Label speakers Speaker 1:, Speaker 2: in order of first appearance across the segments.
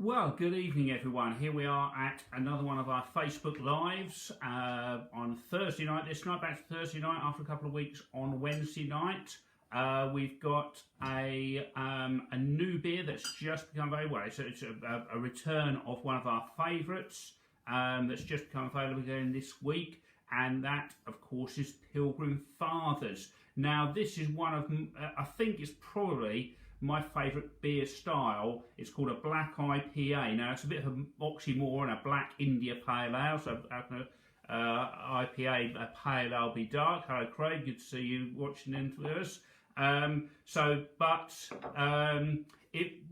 Speaker 1: Well, good evening everyone. Here we are at another one of our Facebook Lives on Thursday night. This night, back to Thursday night after a couple of weeks on Wednesday night. We've got a new beer that's just become very well. It's a return of one of our favourites that's just become available again this week, and that, of course, is Pilgrim Fathers. Now, this is one of, I think it's probably my favourite beer style. It's called a black IPA. Now, it's a bit of an oxymoron, a black India pale ale. So, IPA, a pale ale be dark. Hello, Craig. Good to see you watching into us.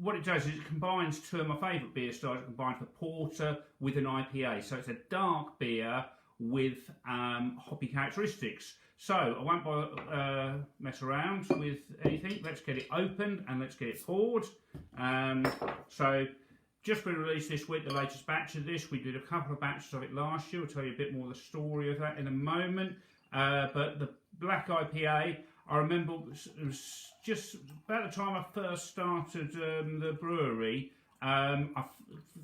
Speaker 1: What it does is it combines two of my favourite beer styles. It combines the porter with an IPA. So it's a dark beer with hoppy characteristics. So I won't mess around with anything. Let's get it opened and let's get it poured. So just been released this week, the latest batch of this. We did a couple of batches of it last year. I'll tell you a bit more of the story of that in a moment. But the black IPA, I remember it was just about the time I first started the brewery. I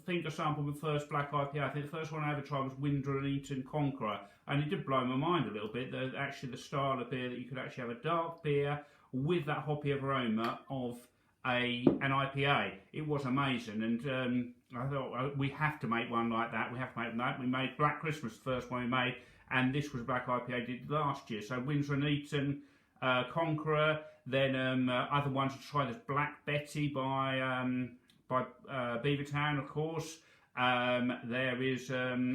Speaker 1: think I sampled the first black IPA. I think the first one I ever tried was Windsor and Eton Conqueror, and it did blow my mind a little bit. Actually, the style of beer that you could actually have a dark beer with that hoppy aroma of an IPA. It was amazing, and I thought we have to make one like that. We have to make that. We made Black Christmas, the first one we made, and this was black IPA did last year. So Windsor and Eton Conqueror. Then other ones to try. There's Black Betty by Beavertown, of course. There is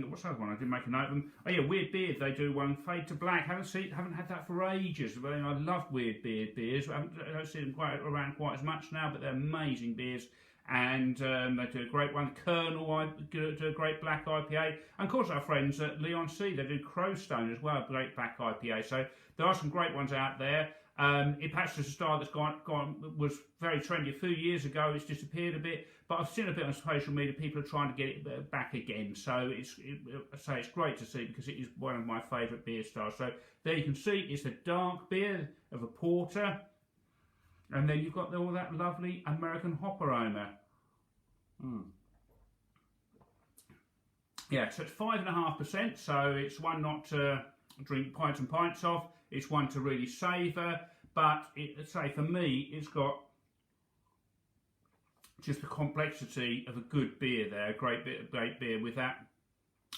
Speaker 1: what's the other one? I didn't make a note of them. Oh yeah, Weird Beard. They do one, Fade to Black. Haven't had that for ages. I mean, I love Weird Beard beers. I don't see them around quite as much now, but they're amazing beers. And they do a great one. Colonel do a great black IPA. And of course, our friends at Leon C, they do Crowstone as well, a great black IPA. So there are some great ones out there. It perhaps is a style that's was very trendy a few years ago. It's disappeared a bit, but I've seen a bit on social media. People are trying to get it back again. So it's great to see, because it is one of my favourite beer styles. So there you can see it's a dark beer of a porter, and then you've got all that lovely American hop aroma. Yeah, so it's 5.5%. So it's one not to drink pints and pints of. It's one to really savour, but for me, it's got just the complexity of a good beer there, a great beer with that,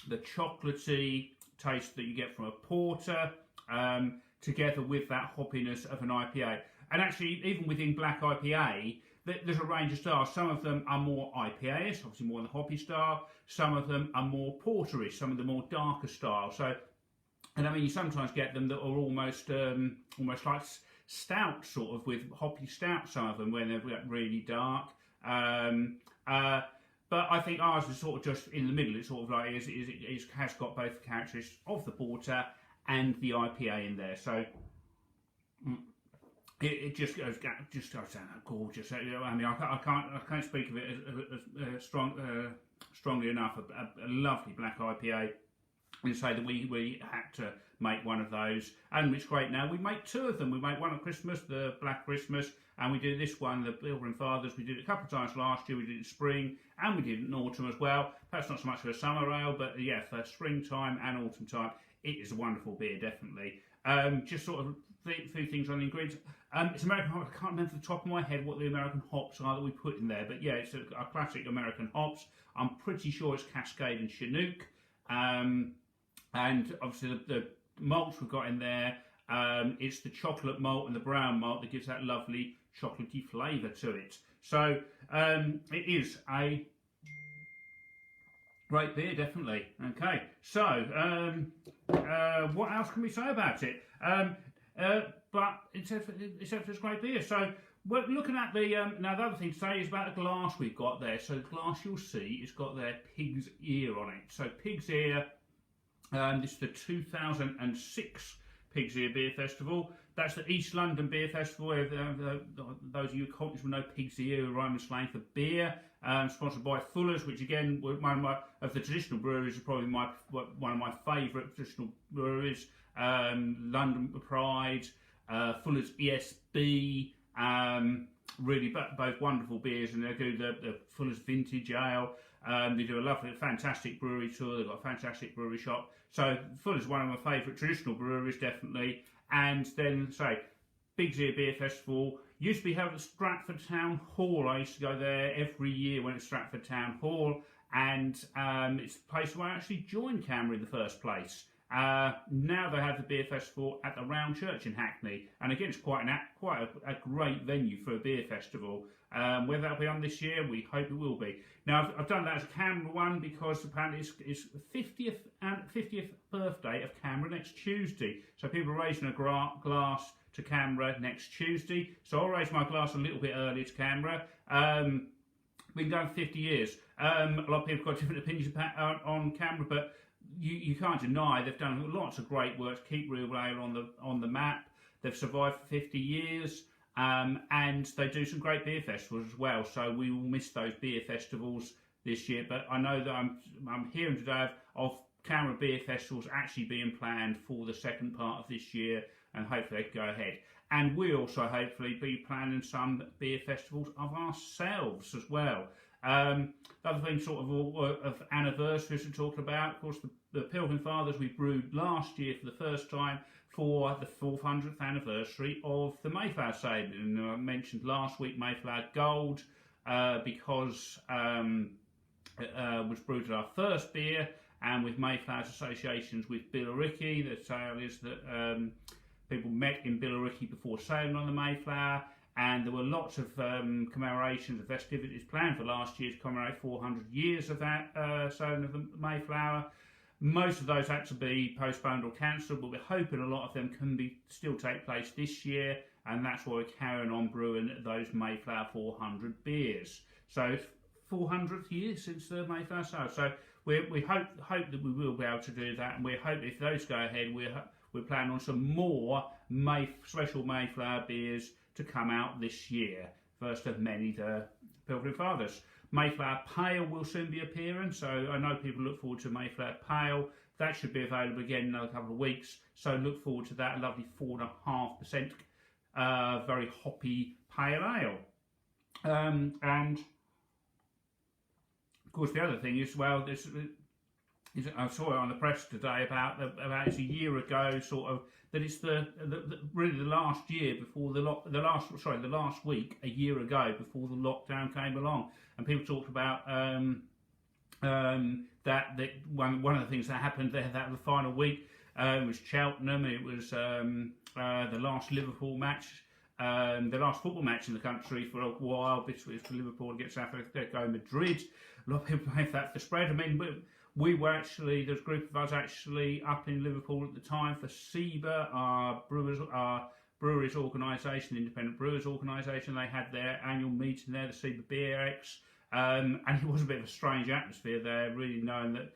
Speaker 1: the chocolatey taste that you get from a porter, together with that hoppiness of an IPA. And actually, even within black IPA, there's a range of styles. Some of them are more IPA-ish, obviously more in the hoppy style. Some of them are more porterish, some of the more darker styles. And I mean, you sometimes get them that are almost like stout, sort of, with hoppy stout, some of them, when they're really dark. But I think ours is sort of just in the middle. It's sort of like it has got both the characteristics of the porter and the IPA in there. So it just goes down gorgeous. I mean, I can't speak of it as strongly enough. A lovely black IPA. We say that we had to make one of those, and it's great now. We make two of them. We make one at Christmas, the Black Christmas, and we did this one, the Pilgrim Fathers. We did it a couple of times last year. We did it in spring, and we did it in autumn as well. Perhaps not so much for a summer ale, but yeah, for springtime and autumn time, it is a wonderful beer, definitely. Just sort of a few things on the ingredients. It's American hops. I can't remember off the top of my head what the American hops are that we put in there, but yeah, it's a classic American hops. I'm pretty sure it's Cascade and Chinook. And obviously the malts we've got in there, it's the chocolate malt and the brown malt that gives that lovely chocolatey flavour to it. So it is a great beer, definitely. Okay, so what else can we say about it? But except for it's great beer. So we're looking at the now the other thing to say is about the glass we've got there. So the glass you'll see, it's got their pig's ear on it. So pig's ear. This is the 2006 Pig's Ear Beer Festival. That's the East London Beer Festival. Those of you who know Pig's Ear, rhyme and slang for beer. Sponsored by Fuller's, which again, one of the traditional breweries, is probably one of my favourite traditional breweries. London Pride, Fuller's ESB, really both wonderful beers, and they do the Fuller's Vintage Ale. They do a lovely, fantastic brewery tour. They've got a fantastic brewery shop. So Fuller's one of my favourite traditional breweries, definitely. And then, Big Ear Beer Festival used to be held at Stratford Town Hall. I used to go there every year when it's Stratford Town Hall, and it's the place where I actually joined CAMRA in the first place. Now they have the beer festival at the Round Church in Hackney, and again it's quite a great venue for a beer festival. Whether that'll be on this year, we hope it will be. Now I've done that as a CAMRA one because apparently it's the 50th birthday of CAMRA next Tuesday, so people are raising a glass to CAMRA next Tuesday. So I'll raise my glass a little bit early to CAMRA. We've been going for 50 years. A lot of people have got different opinions on CAMRA, but you can't deny they've done lots of great work to keep real ale on the map. They've survived for 50 years, and they do some great beer festivals as well. So we will miss those beer festivals this year. But I know that I'm hearing today of CAMRA beer festivals actually being planned for the second part of this year, and hopefully they can go ahead. And we also hopefully be planning some beer festivals of ourselves as well. Other things sort of anniversaries to talk about, of course, the Pilgrim Fathers we brewed last year for the first time for the 400th anniversary of the Mayflower Sabre. And I mentioned last week Mayflower Gold because it was brewed at our first beer, and with Mayflower's associations with Billericay. The tale is that people met in Billericay before sailing on the Mayflower, and there were lots of commemorations and festivities planned for last year to commemorate 400 years of that sailing of the Mayflower. Most of those had to be postponed or cancelled, but we're hoping a lot of them can still take place this year, and that's why we're carrying on brewing those Mayflower 400 beers. So it's 400th year since the Mayflower sale. So we hope that we will be able to do that, and we hope if those go ahead, we're planning on some more special Mayflower beers to come out this year. First of many, the Pilgrim Fathers. Mayflower Pale will soon be appearing, so I know people look forward to Mayflower Pale. That should be available again in another couple of weeks, so look forward to that. A lovely 4.5% very hoppy pale ale. And of course the other thing is, well, I saw it on the press today about it's a year ago, sort of, that it's really the last year before the last week a year ago before the lockdown came along, and people talked about that one of the things that happened there that the final week was Cheltenham. It was the last Liverpool match, the last football match in the country for a while, between Liverpool against Atletico Madrid. A lot of people blame that for the spread. I mean, we were actually, there's a group of us actually up in Liverpool at the time for SEBA, our breweries organisation, independent brewers organisation. They had their annual meeting there, the SEBA BRX, and it was a bit of a strange atmosphere there, really knowing that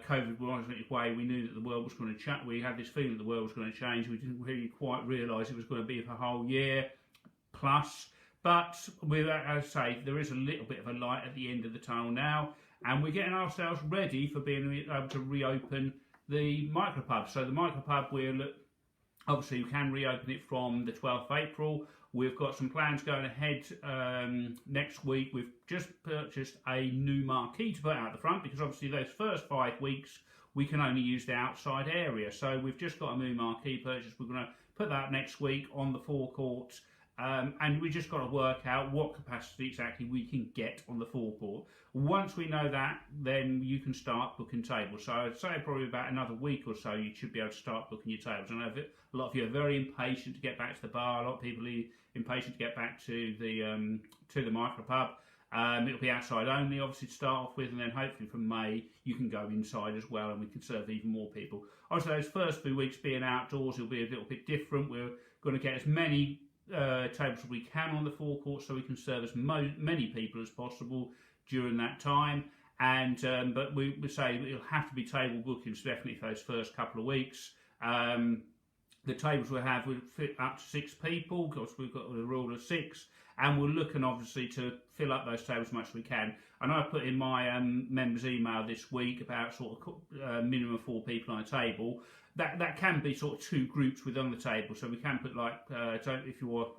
Speaker 1: COVID was on its way. We knew that the world was going to change. We had this feeling that the world was going to change. We didn't really quite realise it was going to be for a whole year plus. But as I say, there is a little bit of a light at the end of the tunnel now, and we're getting ourselves ready for being able to reopen the Micropub. So the Micropub, obviously we can reopen it from the 12th of April. We've got some plans going ahead next week. We've just purchased a new marquee to put out the front, because obviously those first 5 weeks we can only use the outside area. So we've just got a new marquee purchase. We're going to put that next week on the forecourt. And we just got to work out what capacity exactly we can get on the forecourt. Once we know that, then you can start booking tables. So I'd say probably about another week or so you should be able to start booking your tables. I know a lot of you are very impatient to get back to the bar. A lot of people are impatient to get back to the Micropub. It'll be outside only, obviously, to start off with, and then hopefully from May you can go inside as well, and we can serve even more people. Obviously, those first few weeks being outdoors will be a little bit different. We're going to get as many tables as we can on the forecourt, so we can serve as many people as possible during that time. And but we say it'll have to be table bookings definitely for those first couple of weeks. The tables we have will fit up to 6 people, because we've got the rule of 6, and we're looking obviously to fill up those tables as much as we can. I know I put in my members email this week about sort of minimum of 4 people on a table. That can be sort of 2 groups within the table, so we can put like if you want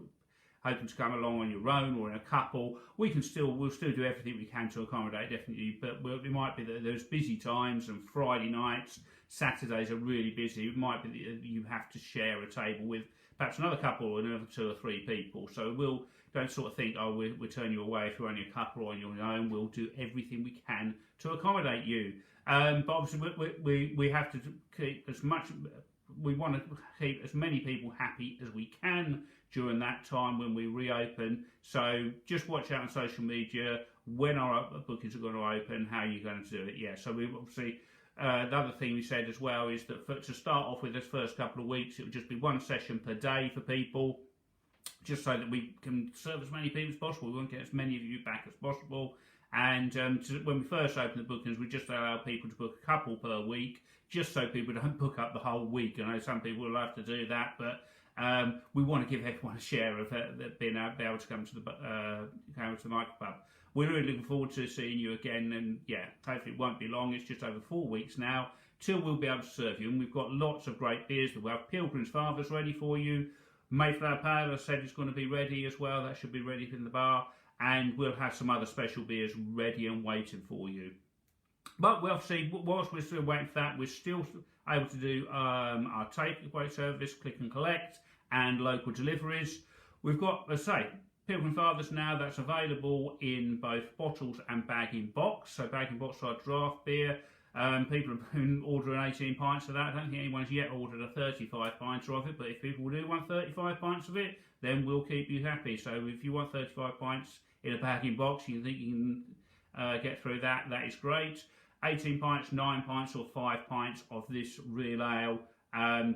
Speaker 1: hoping to come along on your own or in a couple, we'll still do everything we can to accommodate, definitely. But it might be that there's busy times and Friday nights, Saturdays are really busy. It might be that you have to share a table with perhaps another couple or another 2 or 3 people. So don't sort of think, oh, we'll turn you away if you're only a couple or on your own. We'll do everything we can to accommodate you. But obviously we have to keep we want to keep as many people happy as we can during that time when we reopen. So just watch out on social media when our bookings are going to open, how you're going to do it. Yeah, so we obviously, the other thing we said as well is that to start off with this first couple of weeks, it would just be 1 session per day for people, just so that we can serve as many people as possible. We want to get as many of you back as possible. And when we first opened the bookings, we just allow people to book a couple per week, just so people don't book up the whole week. I know some people will love to do that, but we want to give everyone a share of being able to come to the Micropub. We're really looking forward to seeing you again, and yeah, hopefully it won't be long. It's just over 4 weeks now till we'll be able to serve you, and we've got lots of great beers. We'll have Pilgrim's Father's ready for you. Mayflower Pale, I said, is going to be ready as well. That should be ready in the bar. And we'll have some other special beers ready and waiting for you. But we'll see, whilst we're still waiting for that, we're still able to do our takeaway service, click and collect, and local deliveries. We've got, let's say, Pilgrim Fathers now, that's available in both bottles and bag-in-box. So bag-in-box are draft beer. People have been ordering 18 pints of that. I don't think anyone's yet ordered a 35 pints of it, but if people do want 35 pints of it, then we'll keep you happy. So if you want 35 pints in a bag-in-box, you think you can get through that, that is great. 18 pints, 9 pints or 5 pints of this real ale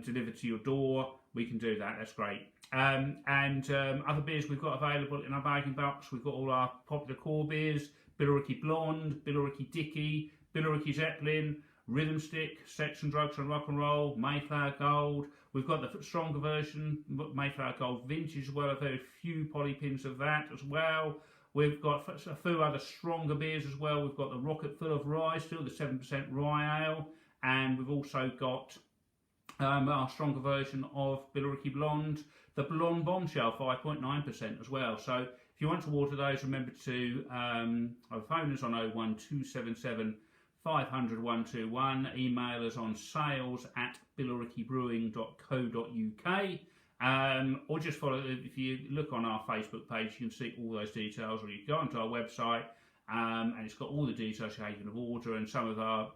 Speaker 1: delivered to your door, we can do that, that's great. Other beers we've got available in our bag-in-box, we've got all our popular core beers, Billericay Blonde, Billericay Dicky, Billericay Zeppelin, Rhythm Stick, Sex and Drugs and Rock and Roll, Mayflower Gold. We've got the stronger version, Mayflower Gold Vintage as well, a very few polypins of that as well. We've got a few other stronger beers as well. We've got the Rocket Full of Rye still, the 7% rye ale. And we've also got our stronger version of Billericay Blonde, the Blonde Bombshell, 5.9% as well. So if you want to order those, remember to phone us on 01277 500 121, email us on sales@billericaybrewing.co.uk, or just follow, if you look on our Facebook page, you can see all those details, or you go onto our website and it's got all the details how you can order, and some of our,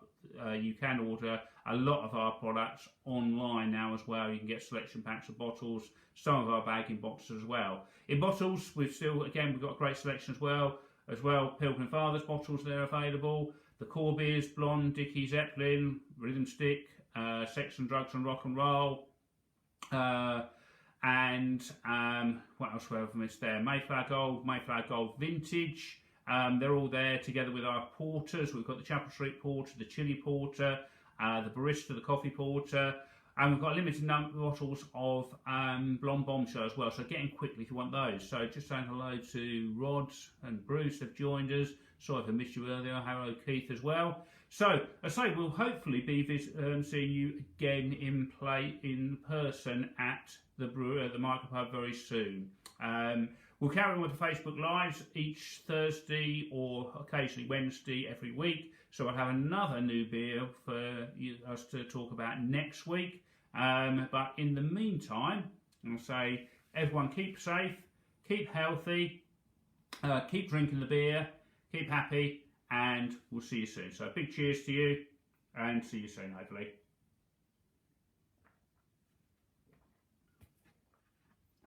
Speaker 1: you can order a lot of our products online now as well. You can get selection packs of bottles, some of our bagging boxes as well. In bottles, we've got a great selection as well. Pilgrim Fathers bottles, they're available. The core beers, Blonde, Dicky, Zeppelin, Rhythm Stick, Sex and Drugs and Rock and Roll, what else have we missed there? Mayflower Gold Vintage. They're all there together with our porters. We've got the Chapel Street Porter, the Chili Porter, the Barista, the Coffee Porter, and we've got a limited number of bottles of Blonde Bombshell as well, so get in quickly if you want those. So just saying hello to Rod and Bruce have joined us. Sorry if I missed you earlier. Hello Keith as well. So I say we'll hopefully be seeing you again in person at the Micropub very soon. We'll carry on with the Facebook Lives each Thursday or occasionally Wednesday every week. So I'll have another new beer for us to talk about next week. But in the meantime, I'll say everyone keep safe, keep healthy, keep drinking the beer, keep happy, and we'll see you soon. So big cheers to you, and see you soon, hopefully.